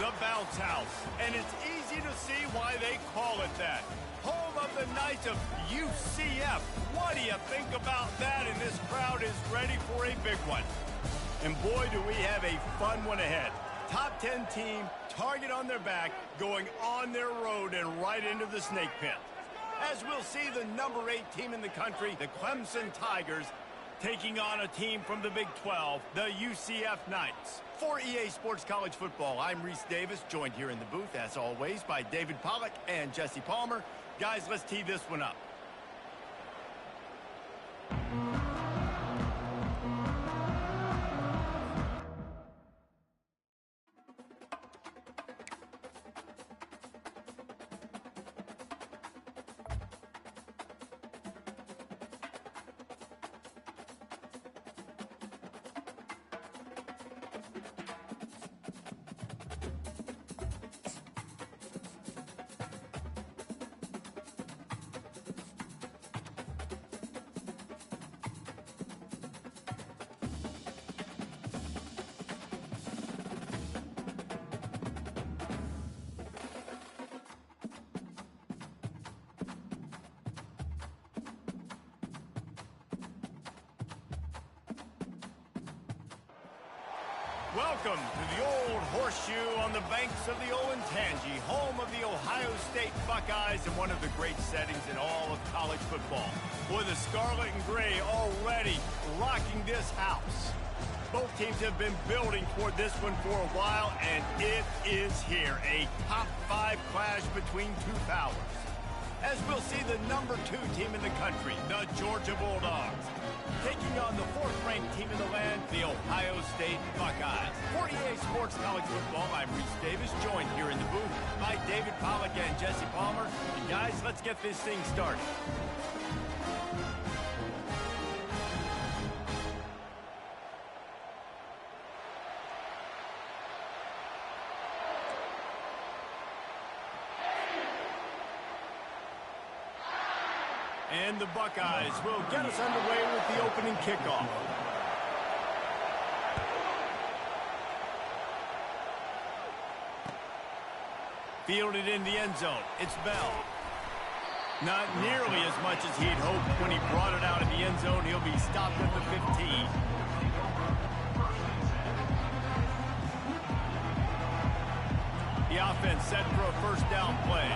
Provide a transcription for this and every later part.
the Bounce House, and it's easy to see why they call it that. Home of the Knights of UCF. What do you think about that? And this crowd is ready for a big one. And boy, do we have a fun one ahead. Top 10 team, target on their back, going on their road and right into the snake pit. As we'll see the number 8 team in the country, the Clemson Tigers, taking on a team from the Big 12, the UCF Knights. For EA Sports College Football, I'm Reese Davis, joined here in the booth, as always, by David Pollack and Jesse Palmer. Guys, let's tee this one up. Welcome to the Old Horseshoe on the banks of the Olentangy, home of the Ohio State Buckeyes and one of the great settings in all of college football. Boy, the Scarlet and Gray already rocking this house. Both teams have been building toward this one for a while, and it is here, a top 5 clash between two powers. As we'll see the number 2 team in the country, the Georgia Bulldogs, taking on the 4th-ranked team in the land, the Ohio State Buckeyes. For EA Sports College Football, I'm Reese Davis, joined here in the booth by David Pollack and Jesse Palmer. And guys, let's get this thing started. And the Buckeyes will get us underway with the opening kickoff. Fielded in the end zone. It's Bell. Not nearly as much as he'd hoped when he brought it out of the end zone. He'll be stopped at the 15. The offense set for a first down play.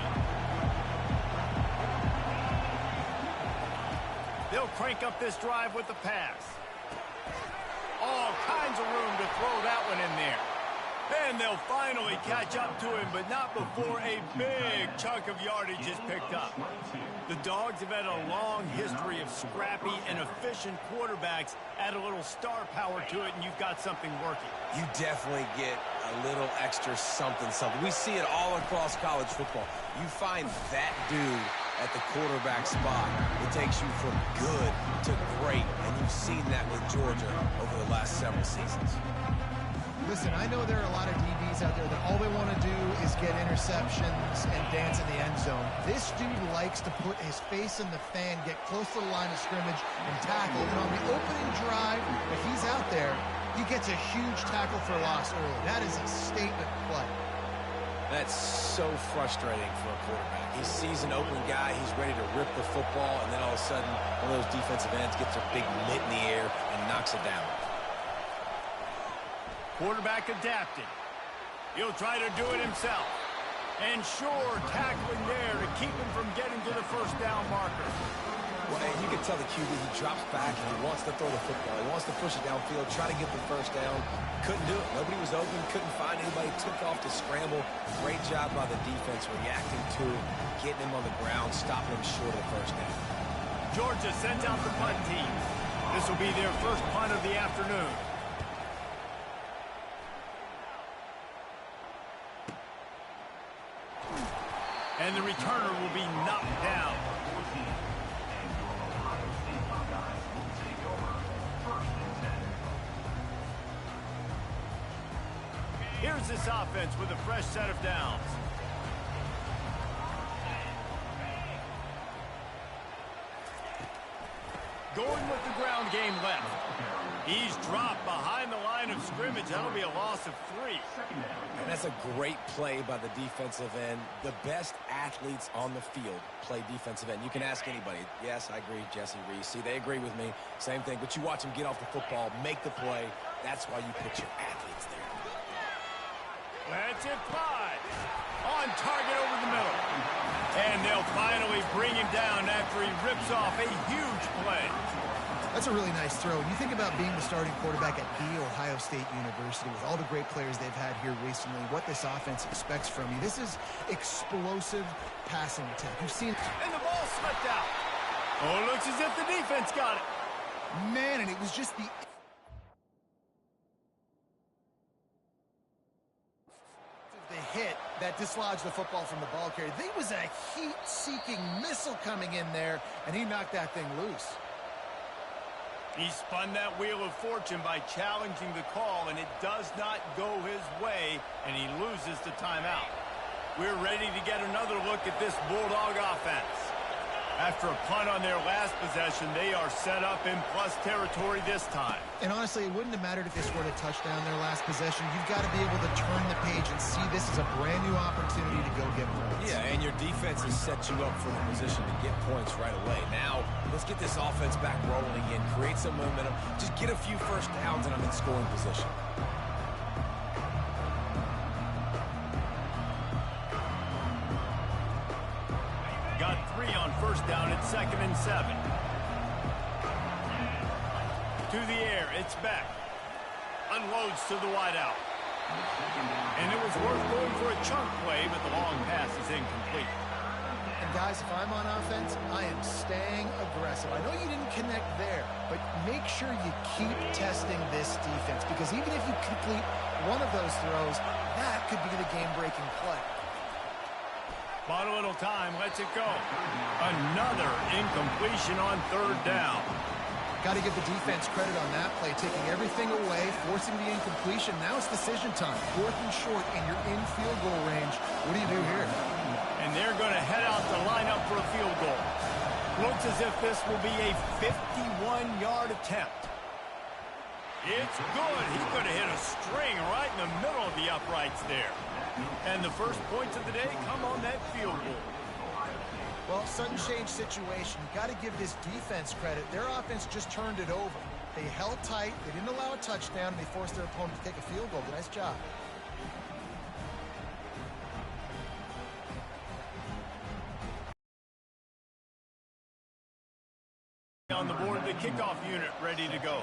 They'll crank up this drive with the pass. All kinds of room to throw that one in there. And they'll finally catch up to him, but not before a big chunk of yardage is picked up. The Dogs have had a long history of scrappy and efficient quarterbacks. Add a little star power to it, and you've got something working. You definitely get a little extra something. We see it all across college football. You find that dude at the quarterback spot, it takes you from good to great, and you've seen that with Georgia over the last several seasons. Listen, I know there are a lot of DBs out there that all they want to do is get interceptions and dance in the end zone. This dude likes to put his face in the fan, get close to the line of scrimmage, and tackle. And on the opening drive, if he's out there, he gets a huge tackle for loss early. That is a statement play. That's so frustrating for a quarterback. He sees an open guy, he's ready to rip the football, and then all of a sudden, one of those defensive ends gets a big mitt in the air and knocks it down. Quarterback adapting. He'll try to do it himself. And sure, tackling there to keep him from getting to the first down marker. Well, and you can tell the QB, he drops back and he wants to throw the football. He wants to push it downfield, try to get the first down. Couldn't do it. Nobody was open, couldn't find anybody, took off to scramble. Great job by the defense reacting to him, getting him on the ground, stopping him short of the first down. Georgia sends out the punt team. This will be their first punt of the afternoon. And the returner will be knocked down. Here's this offense with a fresh set of downs. Going with the ground game left. He's dropped behind the line of scrimmage. That'll be a loss of 3. And that's a great play by the defensive end. The best athletes on the field play defensive end. You can ask anybody. Yes, I agree, Jesse Reese. See, they agree with me. Same thing. But you watch them get off the football, make the play. That's why you put your athletes there. Let's it fly. On target over the middle. And they'll finally bring him down after he rips off a huge play. That's a really nice throw. You think about being the starting quarterback at The Ohio State University with all the great players they've had here recently, what this offense expects from you. This is explosive passing attack. You've seen it. And the ball slipped out. Oh, it looks as if the defense got it. Man, and it was just the hit that dislodged the football from the ball carrier. There was a heat-seeking missile coming in there, and he knocked that thing loose. He spun that wheel of fortune by challenging the call, and it does not go his way, and he loses the timeout. We're ready to get another look at this Bulldog offense. After a punt on their last possession, they are set up in plus territory this time. And honestly, it wouldn't have mattered if they scored a touchdown their last possession. You've got to be able to turn the page and see this is a brand new opportunity to go get points. Yeah, and your defense has set you up for the position to get points right away. Now, let's get this offense back rolling again, create some momentum, just get a few first downs, and I'm in scoring position. Got 3 on first down at 2nd and 7. To the air, it's back. Unloads to the wideout. And it was worth going for a chunk play, but the long pass is incomplete. And guys, if I'm on offense, I am staying aggressive. I know you didn't connect there, but make sure you keep testing this defense, because even if you complete one of those throws, that could be the game-breaking play. Bought a little time, lets it go. Another incompletion on 3rd down. Got to give the defense credit on that play, taking everything away, forcing the incompletion. Now it's decision time. 4th and short, and you're in field goal range. What do you do here? And they're going to head out to line up for a field goal. Looks as if this will be a 51-yard attempt. It's good. He could have hit a string right in the middle of the uprights there. And the first points of the day come on that field goal. Well, sudden change situation. You got to give this defense credit. Their offense just turned it over. They held tight. They didn't allow a touchdown, and they forced their opponent to take a field goal. Nice job. On the board, the kickoff unit ready to go.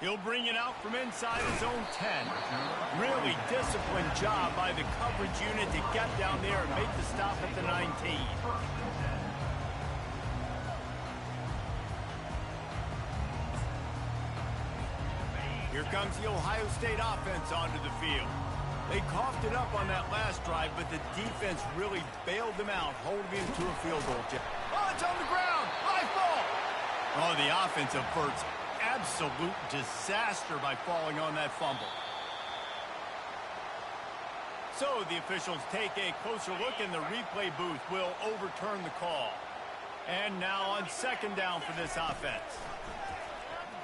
He'll bring it out from inside his own 10. Really disciplined job by the coverage unit to get down there and make the stop at the 19. Here comes the Ohio State offense onto the field. They coughed it up on that last drive, but the defense really bailed them out, holding him to a field goal. Oh, it's on the ground. Live ball. Oh, the offense averts absolute disaster by falling on that fumble. So the officials take a closer look, and the replay booth will overturn the call. And now on 2nd down for this offense.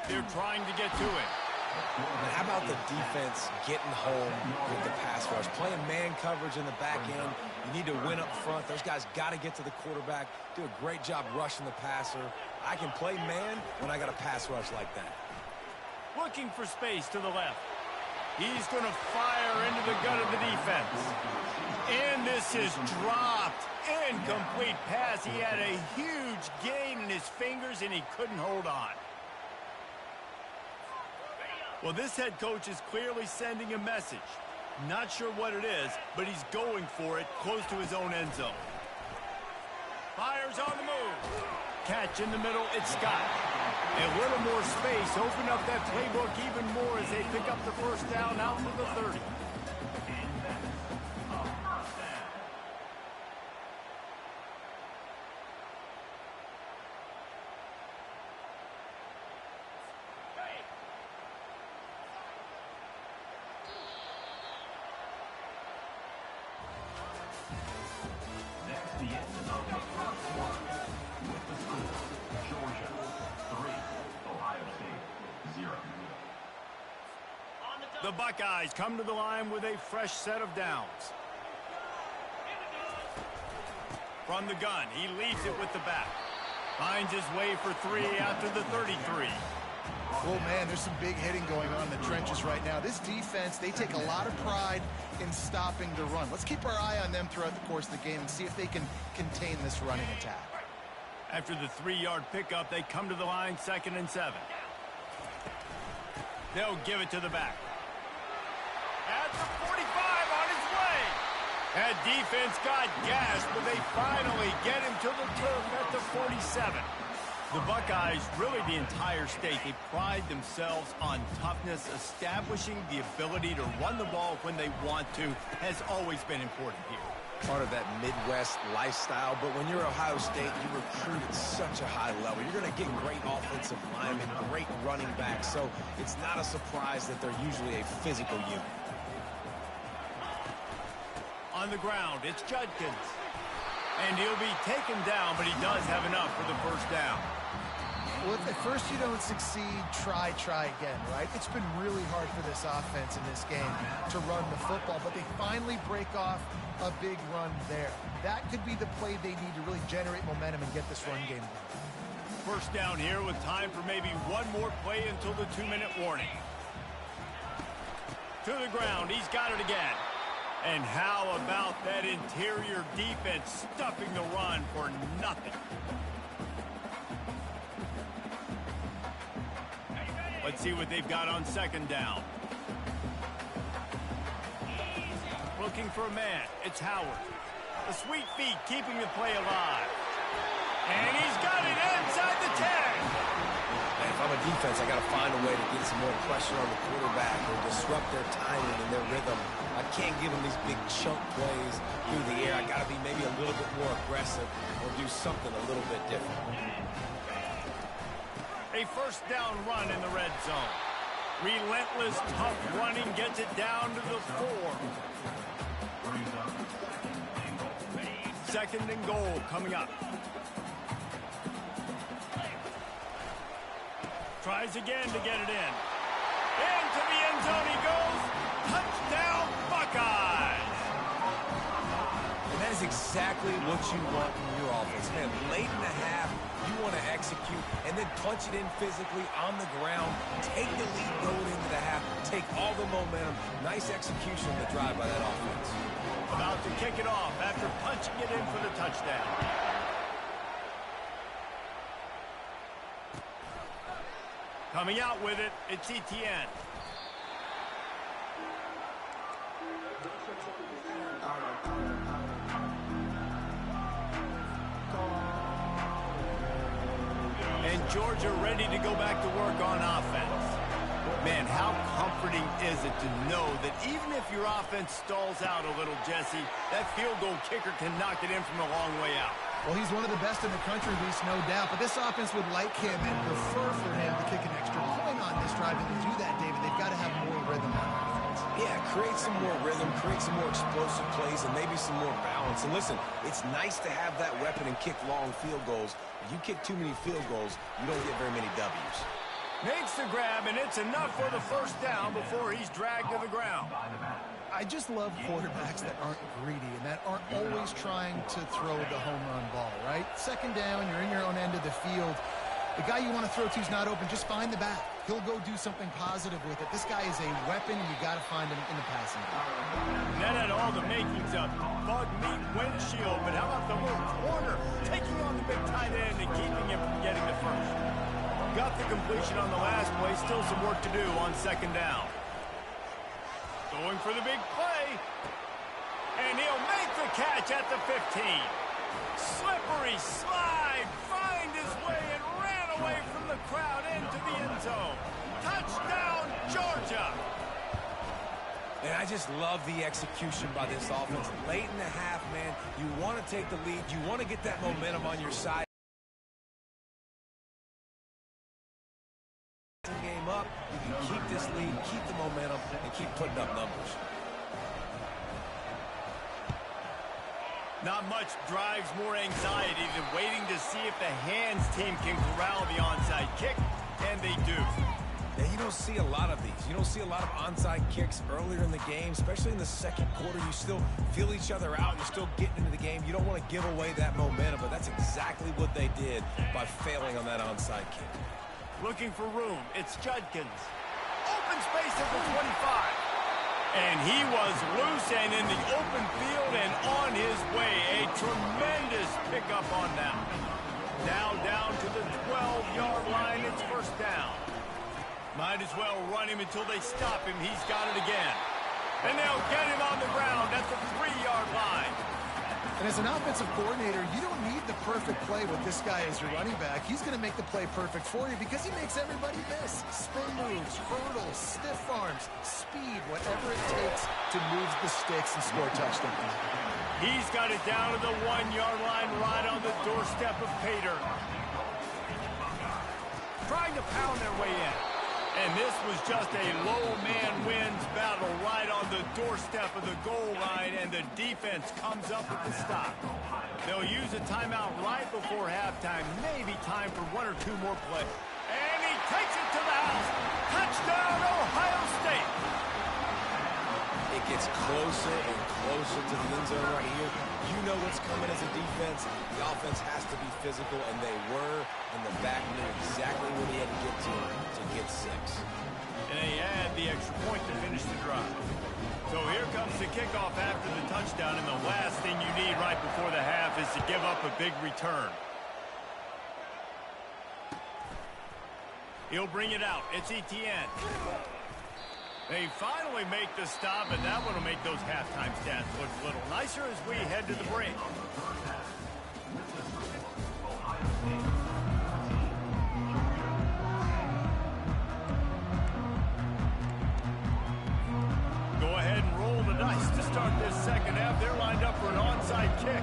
They're trying to get to it. And how about the defense getting home with the pass rush? Playing man coverage in the back end. You need to win up front. Those guys got to get to the quarterback. Do a great job rushing the passer. I can play man when I got a pass rush like that. Looking for space to the left. He's going to fire into the gut of the defense. And this is dropped. Incomplete pass. He had a huge gain in his fingers, and he couldn't hold on. Well, this head coach is clearly sending a message. Not sure what it is, but he's going for it close to his own end zone. Fires on the move. Catch in the middle, it's Scott. A little more space, open up that playbook even more as they pick up the first down out to the 30. The Buckeyes come to the line with a fresh set of downs. From the gun, he leads it with the back. Finds his way for three after the 33. Well, man, there's some big hitting going on in the trenches right now. This defense, they take a lot of pride in stopping the run. Let's keep our eye on them throughout the course of the game and see if they can contain this running attack. After the 3-yard pickup, they come to the line 2nd and 7. They'll give it to the back. At the 45 on his way. That defense got gassed, but they finally get him to the turf at the 47. The Buckeyes, really the entire state, they pride themselves on toughness. Establishing the ability to run the ball when they want to has always been important here. Part of that Midwest lifestyle, but when you're Ohio State, you recruit at such a high level. You're going to get great offensive linemen, great running backs, so it's not a surprise that they're usually a physical unit. On the ground, it's Judkins. And he'll be taken down, but he does have enough for the first down. Well, if at first you don't succeed, try again, right? It's been really hard for this offense in this game to run the football, but they finally break off a big run there. That could be the play they need to really generate momentum and get this run game going. First down here with time for maybe one more play until the 2-minute warning. To the ground, he's got it again. And how about that interior defense stuffing the run for nothing? Let's see what they've got on 2nd down. Looking for a man. It's Howard. The sweet feet keeping the play alive. And he's got it inside the 10. And if I'm a defense, I got to find a way to get some more pressure on the quarterback or disrupt their timing and their rhythm. I can't give them these big chunk plays through the air. I got to be maybe a little bit more aggressive or do something a little bit different. A first down run in the red zone. Relentless, tough running gets it down to the 4. 2nd and goal coming up. Tries again to get it in. Into the end zone he goes. Touchdown, Buckeyes! And that is exactly what you want from your offense, man. Late in the half, you want to execute and then punch it in physically on the ground. Take the lead going into the half. Take all the momentum. Nice execution of the drive by that offense. About to kick it off after punching it in for the touchdown. Coming out with it, it's Etienne. And Georgia ready to go back to work on offense. Man, how comforting is it to know that even if your offense stalls out a little, Jesse, that field goal kicker can knock it in from a long way out. Well, he's one of the best in the country, Reese, no doubt. But this offense would like him and prefer for him to kick an extra point on this drive. And to do that, David, they've got to have more rhythm on offense. Yeah, create some more rhythm, create some more explosive plays, and maybe some more balance. And listen, it's nice to have that weapon and kick long field goals. If you kick too many field goals, you don't get very many W's. Makes the grab, and it's enough for the first down before he's dragged to the ground. I just love quarterbacks that aren't greedy and that aren't always trying to throw the home run ball, right? 2nd down, you're in your own end of the field. The guy you want to throw to is not open. Just find the back. He'll go do something positive with it. This guy is a weapon, and you got to find him in the passing game. That had all the makings of bug meat windshield, but how about the little corner taking on the big tight end and keeping him from getting the first? Got the completion on the last play. Still some work to do on 2nd down. Going for the big play. And he'll make the catch at the 15. Slippery slide. Find his way and ran away from the crowd into the end zone. Touchdown, Georgia. And I just love the execution by this offense. Late in the half, man, you want to take the lead. You want to get that momentum on your side. Game up, you can keep this lead, keep the momentum, and keep putting up numbers. Not much drives more anxiety than waiting to see if the hands team can corral the onside kick, and they do. Yeah, you don't see a lot of these. You don't see a lot of onside kicks earlier in the game, especially in the second quarter. You still feel each other out. You're still getting into the game. You don't want to give away that momentum, but that's exactly what they did by failing on that onside kick. Looking for room. It's Judkins. Open space at the 25. And he was loose and in the open field and on his way. A tremendous pickup on that. Now down to the 12-yard line. It's first down. Might as well run him until they stop him. He's got it again. And they'll get him on the ground at the 3-yard line. And as an offensive coordinator, you don't need the perfect play with this guy as your running back. He's going to make the play perfect for you because he makes everybody miss. Spin moves, hurdles, stiff arms, speed, whatever it takes to move the sticks and score touchdowns. He's got it down to the 1-yard line right on the doorstep of Pater. Trying to pound their way in. And this was just a low man wins battle right on the doorstep of the goal line, and the defense comes up with the stop. They'll use a timeout right before halftime, maybe time for 1 or 2 more plays. And he takes it to the house. Touchdown, Ohio State. It gets closer and closer to the end zone right here. You know what's coming as a defense. The offense has to be physical, and they were, and the back knew exactly where they had to get 6. And they add the extra point to finish the drive. So here comes the kickoff after the touchdown, and the last thing you need right before the half is to give up a big return. He'll bring it out. It's Etienne. They finally make the stop, and that one will make those halftime stats look a little nicer as we head to the break. Go ahead and roll the dice to start this second half. They're lined up for an onside kick.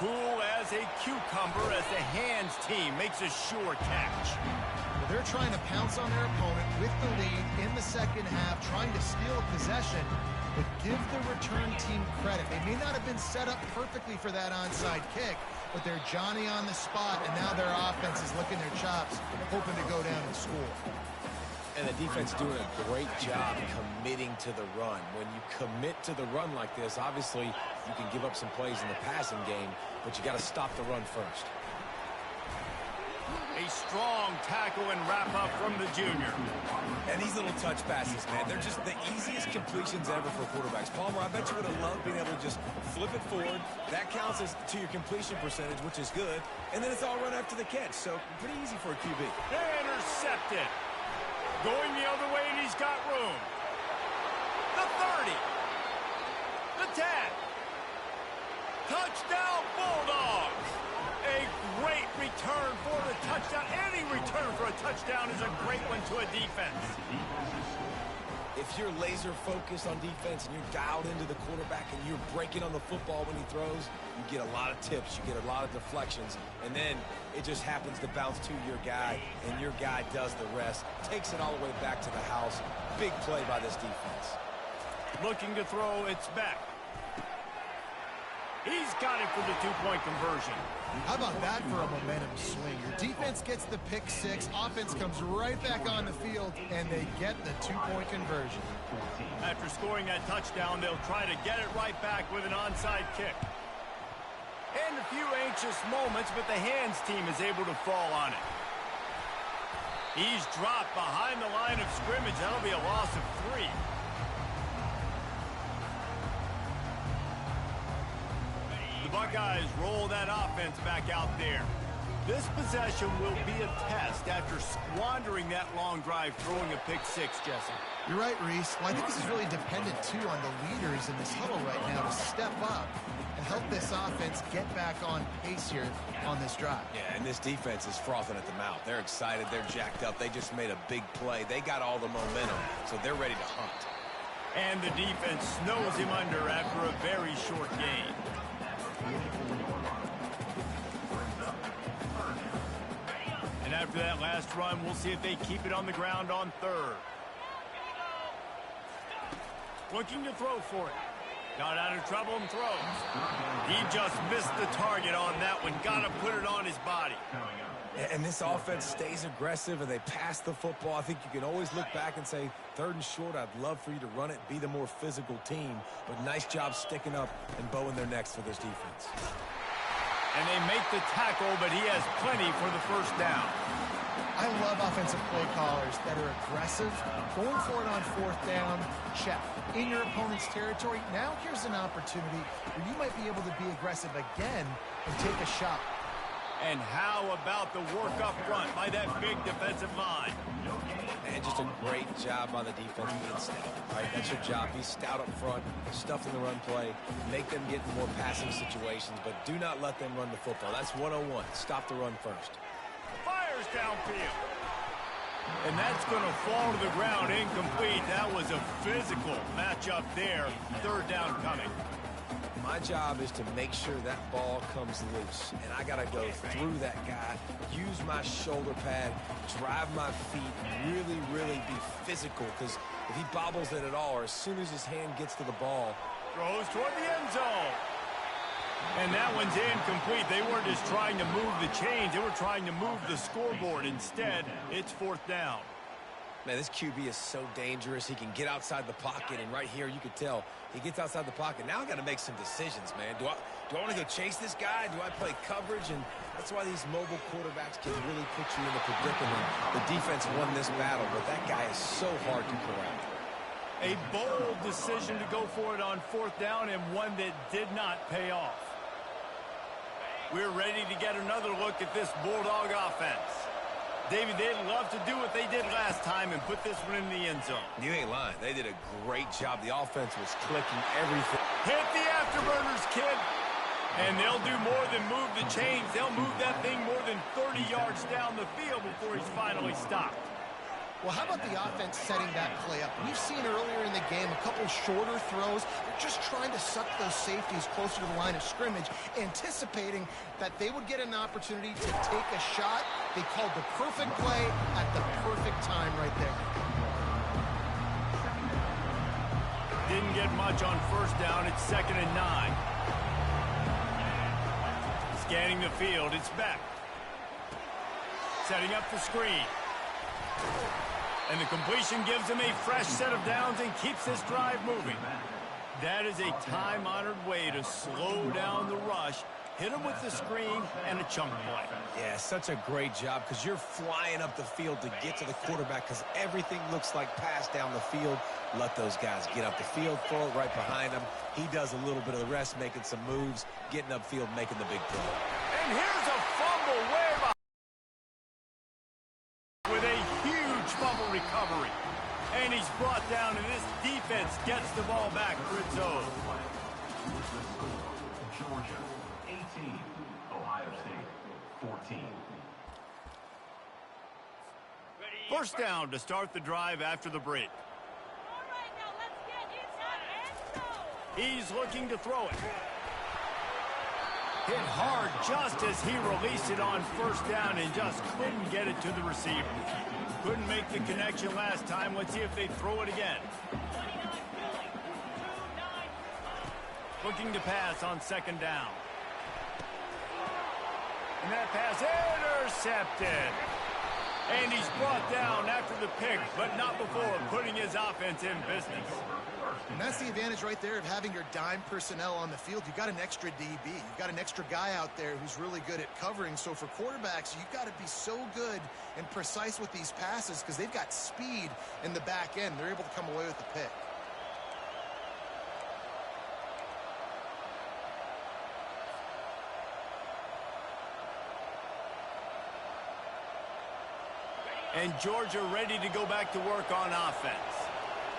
Cool as a cucumber as the hands team makes a sure catch. They're trying to pounce on their opponent with the lead in the second half, trying to steal a possession, but give the return team credit. They may not have been set up perfectly for that onside kick, but they're Johnny on the spot, and now their offense is licking their chops, hoping to go down and score. And the defense doing a great job committing to the run. When you commit to the run like this, obviously you can give up some plays in the passing game, but you got to stop the run first. A strong tackle and wrap-up from the junior. And these little touch passes, man, they're just the easiest completions ever for quarterbacks. Palmer, I bet you would have loved being able to just flip it forward. That counts as to your completion percentage, which is good. And then it's all run after the catch, so pretty easy for a QB. Intercepted. Going the other way, and he's got room. The 30. The 10. Touchdown, Bulldogs. A great return for the touchdown. Any return for a touchdown is a great one to a defense. If you're laser focused on defense and you're dialed into the quarterback and you're breaking on the football when he throws, you get a lot of tips, you get a lot of deflections, and then it just happens to bounce to your guy, and your guy does the rest, takes it all the way back to the house. Big play by this defense. Looking to throw, it's back. He's got it for the 2-point conversion. How about that for a momentum swing? Your defense gets the pick 6, offense comes right back on the field, and they get the 2-point conversion. After scoring that touchdown, they'll try to get it right back with an onside kick. And a few anxious moments, but the hands team is able to fall on it. He's dropped behind the line of scrimmage. That'll be a loss of 3. Buckeyes roll that offense back out there. This possession will be a test after squandering that long drive, throwing a pick 6, Jesse. You're right, Reese. Well, I think this is really dependent, too, on the leaders in this huddle right now to step up and help this offense get back on pace here on this drive. Yeah, and this defense is frothing at the mouth. They're excited. They're jacked up. They just made a big play. They got all the momentum, so they're ready to hunt. And the defense snows him under after a very short gain. And after that last run, we'll see if they keep it on the ground on 3rd. Looking to throw for it. Got out of trouble and throws. He just missed the target on that one. Got to put it on his body. And this offense stays aggressive, and they pass the football. I think you can always look back and say, 3rd and short, I'd love for you to run it, be the more physical team. But nice job sticking up and bowing their necks for this defense. And they make the tackle, but he has plenty for the first down. I love offensive play callers that are aggressive. Going for it on 4th down, check. In your opponent's territory, now here's an opportunity where you might be able to be aggressive again and take a shot. And how about the work up front by that big defensive line? And just a great job by the defense being stout. Right, that's your job. Be stout up front, stuff in the run play, make them get in more passing situations, but do not let them run the football. That's 101. Stop the run first. Fires downfield. And that's going to fall to the ground incomplete. That was a physical matchup there. 3rd down coming. My job is to make sure that ball comes loose, and I got to go through that guy, use my shoulder pad, drive my feet, really, really be physical, because if he bobbles it at all, or as soon as his hand gets to the ball. Throws toward the end zone. And that one's incomplete. They weren't just trying to move the chains. They were trying to move the scoreboard. Instead, it's 4th down. Man, this QB is so dangerous. He can get outside the pocket, and right here you could tell he gets outside the pocket. Now I got to make some decisions, man. Do I want to go chase this guy? Do I play coverage? And that's why these mobile quarterbacks can really put you in a predicament. The defense won this battle, but that guy is so hard to corral. A bold decision to go for it on 4th down, and one that did not pay off. We're ready to get another look at this Bulldog offense. David, they'd love to do what they did last time and put this one in the end zone. You ain't lying. They did a great job. The offense was clicking everything. Hit the afterburners, kid. And they'll do more than move the chains. They'll move that thing more than 30 yards down the field before he's finally stopped. Well, how about the offense setting that play up? We've seen earlier in the game a couple shorter throws. They're just trying to suck those safeties closer to the line of scrimmage, anticipating that they would get an opportunity to take a shot. They called the perfect play at the perfect time right there. Didn't get much on 1st down. It's 2nd and 9. Scanning the field. It's Beck. Setting up the screen. And the completion gives him a fresh set of downs and keeps this drive moving. That is a time-honored way to slow down the rush, hit him with the screen, and a chunk play. Yeah, such a great job, because you're flying up the field to get to the quarterback, because everything looks like pass down the field. Let those guys get up the field, throw it right behind him. He does a little bit of the rest, making some moves, getting upfield, making the big play. And here's a fumble way behind. With a huge fumble recovery. And he's brought down, and this defense gets the ball back for its own. Georgia, 18. Ohio State, 14. 1st down to start the drive after the break. All right, now let's get inside end zone. He's looking to throw it. Hit hard just as he released it on 1st down and just couldn't get it to the receiver. Couldn't make the connection last time. Let's see if they throw it again. Looking to pass on 2nd down. And that pass intercepted. And he's brought down after the pick, but not before putting his offense in business. And that's the advantage right there of having your dime personnel on the field. You've got an extra DB. You've got an extra guy out there who's really good at covering. So for quarterbacks, you've got to be so good and precise with these passes because they've got speed in the back end. They're able to come away with the pick. And Georgia ready to go back to work on offense.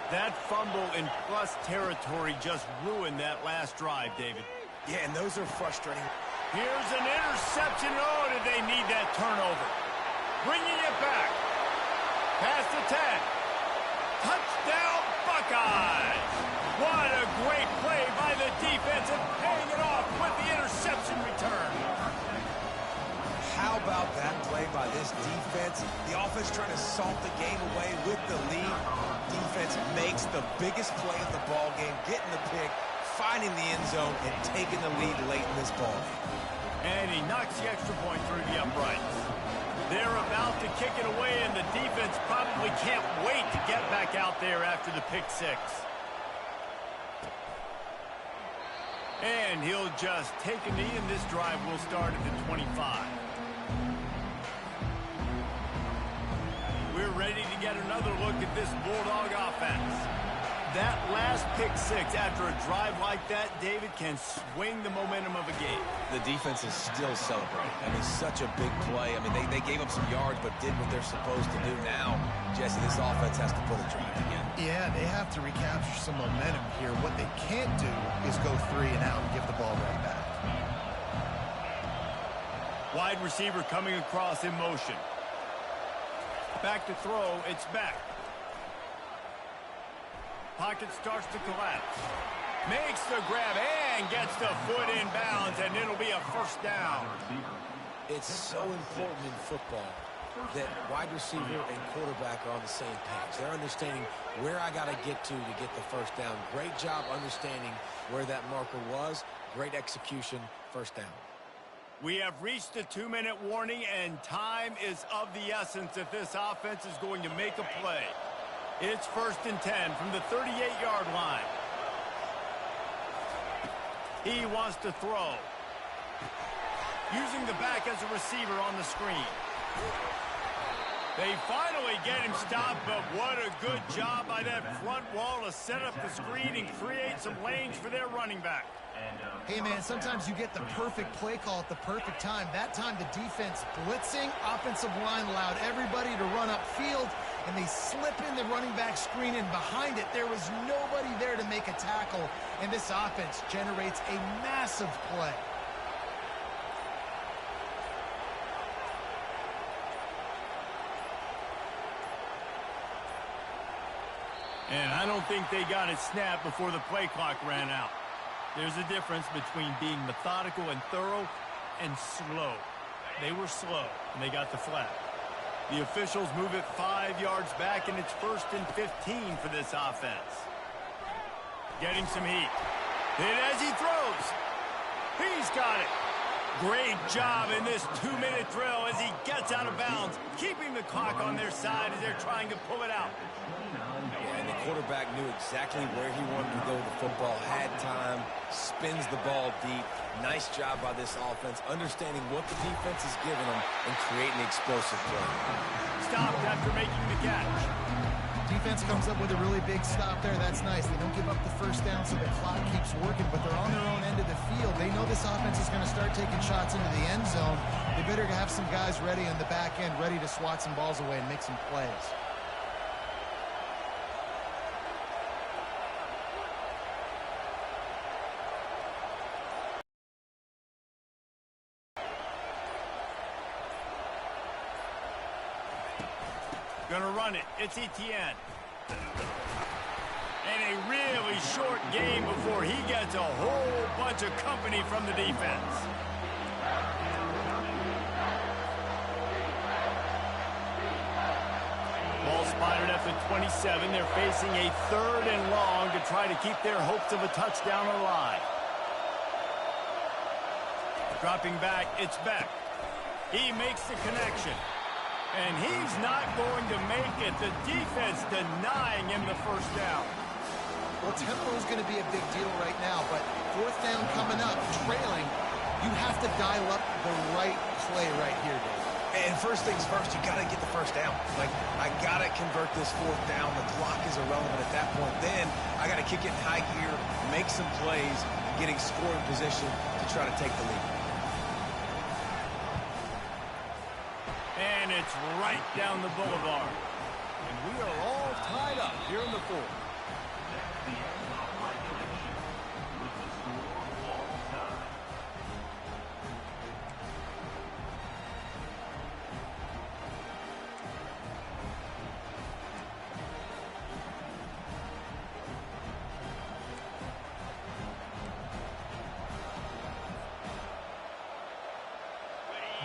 That fumble in plus territory just ruined that last drive, David. Yeah, and those are frustrating. Here's an interception. Oh, did they need that turnover? Bringing it back. Past the 10. Touchdown, Buckeyes. What a great play by the defense and paying it off with the interception return. How about that play by this defense? The offense trying to salt the game away with the lead. Defense makes the biggest play of the ball game, getting the pick, finding the end zone and taking the lead late in this ball game. And he knocks the extra point through the uprights. They're about to kick it away, and the defense probably can't wait to get back out there after the pick six. And he'll just take a knee, and this drive will start at the 25. We're ready to get another look at this Bulldog offense. That last pick six after a drive like that, David, can swing the momentum of a game. The defense is still celebrating. I mean, such a big play. I mean, they gave up some yards but did what they're supposed to do. Now, Jesse, this offense has to put a drive again. Yeah, they have to recapture some momentum here. What they can't do is go 3 and out and give the ball right back. Wide receiver coming across in motion. Back to throw, it's back. Pocket starts to collapse. Makes the grab and gets the foot in bounds, and it'll be a first down. It's so important in football that wide receiver and quarterback are on the same page. They're understanding where I got to get the first down. Great job understanding where that marker was. Great execution, first down. We have reached the 2-minute warning, and time is of the essence if this offense is going to make a play. It's 1st and 10 from the 38-yard line. He wants to throw. Using the back as a receiver on the screen. They finally get him stopped, but what a good job by that front wall to set up the screen and create some lanes for their running back. Hey, man, sometimes you get the perfect play call at the perfect time. That time the defense blitzing, offensive line allowed everybody to run upfield, and they slip in the running back screen, and behind it there was nobody there to make a tackle, and this offense generates a massive play. And I don't think they got it snapped before the play clock ran out. There's a difference between being methodical and thorough and slow. They were slow, and they got the flag. The officials move it 5 yards back, and it's 1st and 15 for this offense. Getting some heat. Hit as he throws. He's got it. Great job in this 2-minute drill as he gets out of bounds, keeping the clock on their side as they're trying to pull it out. Yeah, and the quarterback knew exactly where he wanted to go with the football, had time, spins the ball deep. Nice job by this offense, understanding what the defense is giving them and creating explosive play. Stopped after making the catch. Defense comes up with a really big stop there. That's nice. They don't give up the first down, so the clock keeps working, but they're on their own end of the field. They know this offense is going to start taking shots into the end zone. They better have some guys ready on the back end, ready to swat some balls away and make some plays. Gonna run it. It's Etienne. And a really short game before he gets a whole bunch of company from the defense. Ball spotted at the 27. They're facing a 3rd and long to try to keep their hopes of a touchdown alive. Dropping back, it's Beck. He makes the connection. And he's not going to make it. The defense denying him the first down. Well, tempo is going to be a big deal right now, but 4th down coming up, trailing, you have to dial up the right play right here, Dave. And first things first, you got to get the first down. Like, I got to convert this 4th down. The clock is irrelevant at that point. Then I got to kick it in high gear, make some plays, getting scoring position to try to take the lead. And it's right down the boulevard. And we are all tied up here in the 4th.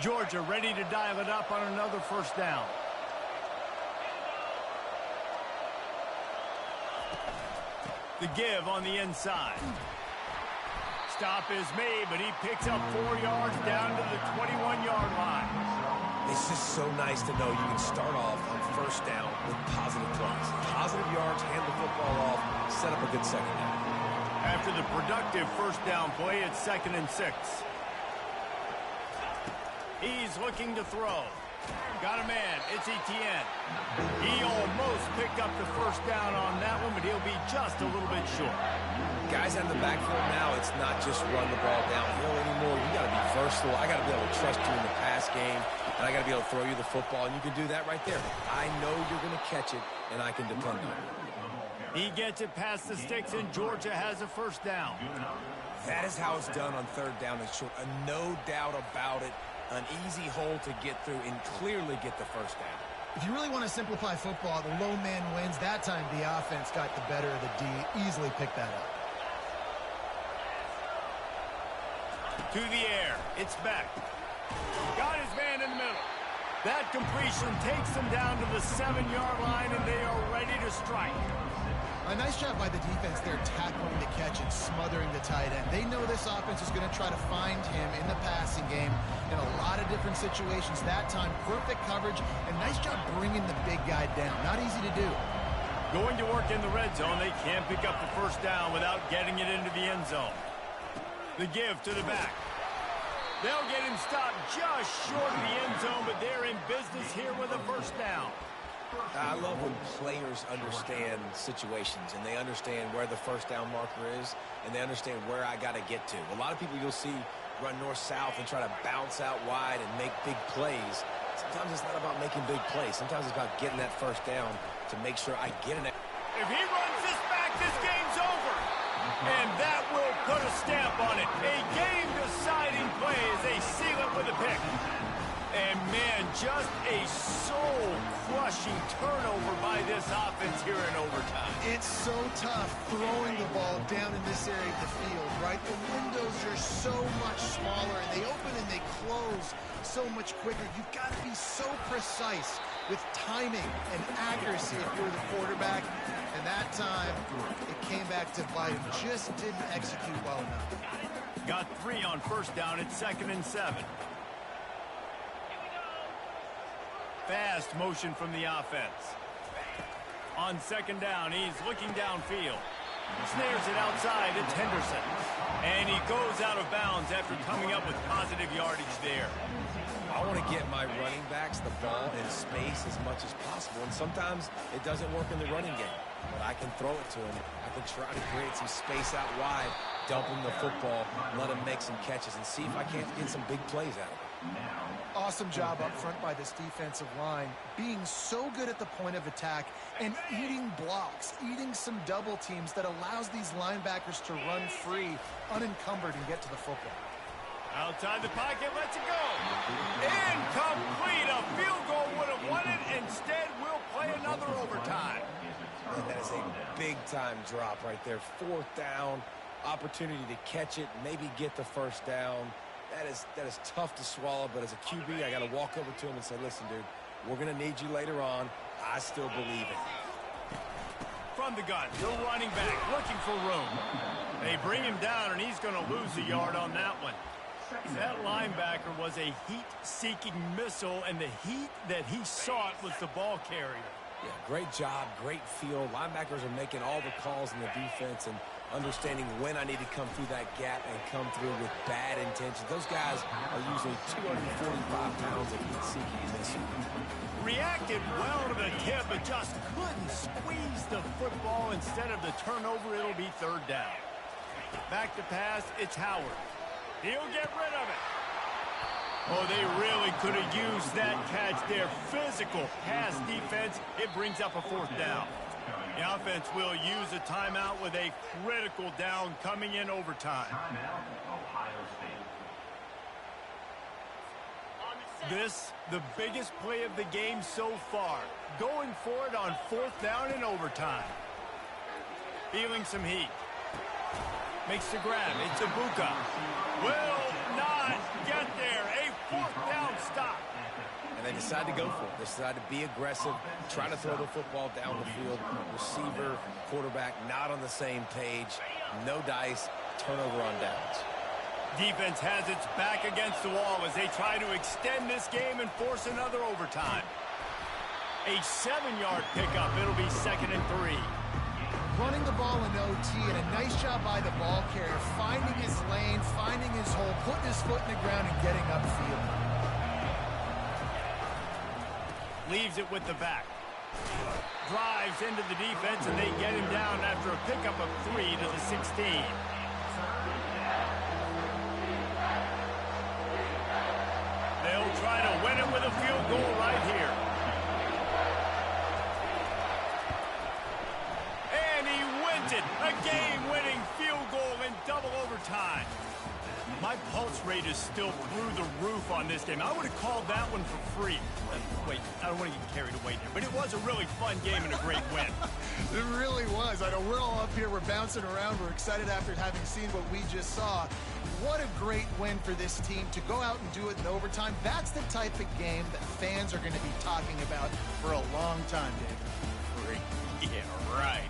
Georgia ready to dial it up on another first down. The give on the inside. stop is made, but he picks up 4 yards down to the 21-yard line. It's just so nice to know you can start off on first down with positive plays. Positive yards, hand the football off, set up a good second down. After the productive first down play, it's 2nd and 6. He's looking to throw. Got a man. It's Etienne. He almost picked up the first down on that one, but he'll be just a little bit short. Guys out in the backfield now, it's not just run the ball downhill anymore. You got to be versatile. I got to be able to trust you in the pass game, and I got to be able to throw you the football, and you can do that right there. I know you're going to catch it, and I can depend on it. He gets it past the sticks, and Georgia has a first down. That is how it's done on third down and short. No doubt about it. An easy hole to get through and clearly get the first down. If you really want to simplify football, the low man wins. That time the offense got the better of the D. Easily picked that up. To the air. It's Beck. Got his man in the middle. That completion takes them down to the 7-yard line, and they are ready to strike. A nice job by the defense there, tackling the catch and smothering the tight end. They know this offense is going to try to find him in the passing game in a lot of different situations. That time, perfect coverage, and nice job bringing the big guy down. Not easy to do. Going to work in the red zone. They can't pick up the first down without getting it into the end zone. The give to the back. They'll get him stopped just short of the end zone, but they're in business here with a first down. I love when players understand situations and they understand where the first down marker is and they understand where I got to get to. A lot of people you'll see run north-south and try to bounce out wide and make big plays. Sometimes it's not about making big plays. Sometimes it's about getting that first down to make sure I get it. If he runs this back, this game's over. And that will put a stamp on it. A game-deciding play as they seal it with a pick. And, man, just a soul-crushing turnover by this offense here in overtime. It's so tough throwing the ball down in this area of the field, right? The windows are so much smaller, and they open and they close so much quicker. You've got to be so precise with timing and accuracy if you're the quarterback. And that time, it came back to bite him. Just didn't execute well enough. Got 3 on first down. It's 2nd and 7. Fast motion from the offense. On 2nd down, he's looking downfield. Snares it outside. It's Henderson. And he goes out of bounds after coming up with positive yardage there. I want to get my running backs the ball in space as much as possible. And sometimes it doesn't work in the running game. But I can throw it to him. I can try to create some space out wide, dump him the football, let him make some catches, and see if I can't get some big plays out of it. Awesome job up front by this defensive line, being so good at the point of attack and eating blocks, eating some double teams that allows these linebackers to run free, unencumbered, and get to the football. Outside the pocket, lets it go. Incomplete. A field goal would have won it. Instead, we'll play another overtime. And that is a big-time drop right there. 4th down, opportunity to catch it, maybe get the first down. That is tough to swallow, but as a QB, I got to walk over to him and say, listen, dude, we're going to need you later on. I still believe it. From the gun, the running back looking for room. They bring him down, and he's going to lose a yard on that one. That linebacker was a heat-seeking missile, and the heat that he sought was the ball carrier. Yeah, great job, great field. Linebackers are making all the calls in the defense and understanding when I need to come through that gap and come through with bad intentions. Those guys are usually 245 pounds of heat-seeking missile. Reacted well to the tip, but just couldn't squeeze the football. Instead of the turnover, it'll be 3rd down. Back to pass, it's Howard. He'll get rid of it. Oh, they really could have used that catch there. Physical pass defense. It brings up a 4th down. The offense will use a timeout with a critical down coming in overtime. This, the biggest play of the game so far. Going for it on 4th down in overtime. Feeling some heat. Makes the grab. It's Ibuka. Will not get there. A 4th down stop. And they decide to go for it. They decide to be aggressive, try to throw the football down the field. Receiver, quarterback, not on the same page. No dice, turnover on downs. Defense has its back against the wall as they try to extend this game and force another overtime. A 7-yard pickup. It'll be 2nd and 3. Running the ball in OT, and a nice job by the ball carrier, finding his lane, finding his hole, putting his foot in the ground, and getting upfield. Leaves it with the back. Drives into the defense, and they get him down after a pickup of 3 to the 16. They'll try to win it with a field goal right here. And he wins it. A game-winning field goal in double overtime. My pulse rate is still through the roof on this game. I would have called that one for free. Wait, I don't want to get carried away there. But it was a really fun game and a great win. It really was. I know we're all up here. We're bouncing around. We're excited after having seen what we just saw. What a great win for this team to go out and do it in overtime. That's the type of game that fans are going to be talking about for a long time, Dave. Yeah, right.